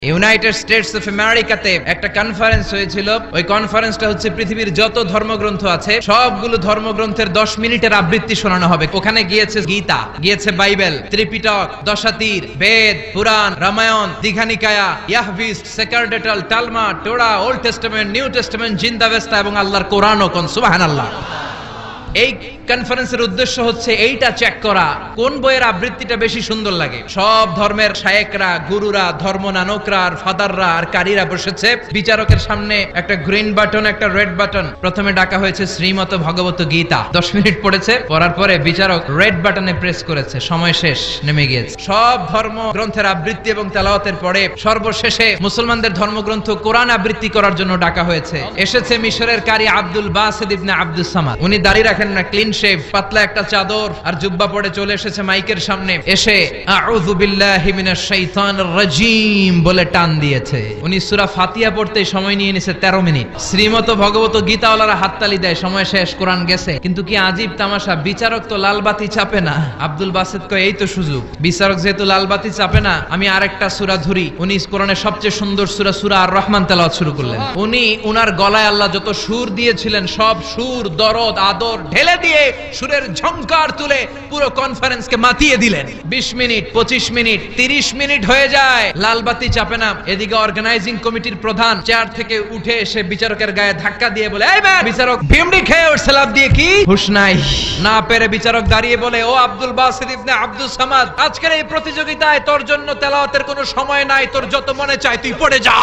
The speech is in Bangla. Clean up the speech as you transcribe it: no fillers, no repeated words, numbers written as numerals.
ইউনাইটেড স্টেটস অফ আমেরিকাতে একটা কনফারেন্স হয়েছিল। ওই কনফারেন্সটা হচ্ছে পৃথিবীর যত ধর্মগ্রন্থ আছে সবগুলো ধর্মগ্রন্থের 10 মিনিটের আবৃত্তি শোনানো হবে। ওখানে গিয়েছে গীতা, গিয়েছে বাইবেল, ত্রিপিটক, দশাতীর, বেদ, পুরাণ, রামায়ণ, দীঘানিকায়া, ইয়াহভিস, সেকারডেটাল, টালমা, Torah, Old Testament, New Testament, Zend Avesta এবং আল্লাহর কোরআনও। কোন সুবহানাল্লাহ। এই কনফারেন্সের উদ্দেশ্য হচ্ছে এইটা চেক করা কোন বইয়ের আবৃত্তিটা বেশি সুন্দর লাগে। সব ধর্মের শায়েকরা, গুরুরা, ধর্মনানকরা আর ফাদাররা আর কারীরা বসেছে। বিচারকের সামনে একটা গ্রিন বাটন, একটা রেড বাটন। প্রথমে ডাকা হয়েছে শ্রীমত ভগবত গীতা। 10 মিনিট পড়েছে, পড়ার পরে বিচারক রেড বাটনে প্রেস করেছে, সময় শেষ, নেমে গিয়েছে। সব ধর্ম গ্রন্থের আবৃত্তি এবং তেলাওয়াতের পরে সর্বশেষে মুসলমানদের ধর্মগ্রন্থ কোরআন আবৃত্তি করার জন্য ডাকা হয়েছে। এসেছে মিশরের কারি আব্দুল বাসিত ইবনে আব্দুস সামাদ। উনি দাড়ি রাখেন না, ক্লিন শেভ, পাতলা একটা চাদর আর জুব্বা পরে চলে এসেছে মাইকের সামনে। এসে আউযু বিল্লাহি মিনাশ শাইতানির রাজীম বলে টান দিয়েছে। উনি সূরা ফাতিহা পড়তে সময় নিয়ে নিয়েছে 13 মিনিট। শ্রীমত ভগবত গীতাওয়ালারা হাততালি দেয়, সময় শেষ, কোরআন গেছে। কিন্তু কি আজীব তামাশা, বিচারক তো লাল বাতি চাপে না। আব্দুল বাসিত কয় এই তো সুযোগ, বিচারক যেহেতু লাল বাতি চাপে না, আমি আরেকটা সূরা ধরি। উনি কোরআনের সবচেয়ে সুন্দর সূরা আর রহমান তেলাওয়াত শুরু করলেন। উনি উনার গলায় আল্লাহ যত সুর দিয়েছিলেন সব সুর, দরদ, আদর ঢেলে দিয়ে সুরের ঝংকার তুলে পুরো কনফারেন্সকে মাতিয়ে দিলেন। 20 মিনিট, 25 মিনিট, 30 মিনিট হয়ে যায়, লাল বাতি চাপে না। এদিকে অর্গানাইজিং কমিটির প্রধান চেয়ার থেকে উঠে এসে বিচারকের গায়ে ধাক্কা দিয়ে বলে, এই ম্যান! বিচারক ভিমড়ি খেয়ে ওর সালাম দিয়ে কি হুশ নাই। না পেরে বিচারক দাঁড়িয়ে বলে, ও আব্দুল বাসিত ইবনে আব্দুস সামাদ, আজকের এই প্রতিযোগিতায় তোর জন্য তেলাওয়াতের কোনো সময় নাই, তোর যত মনে চায় তুই পড়ে যা।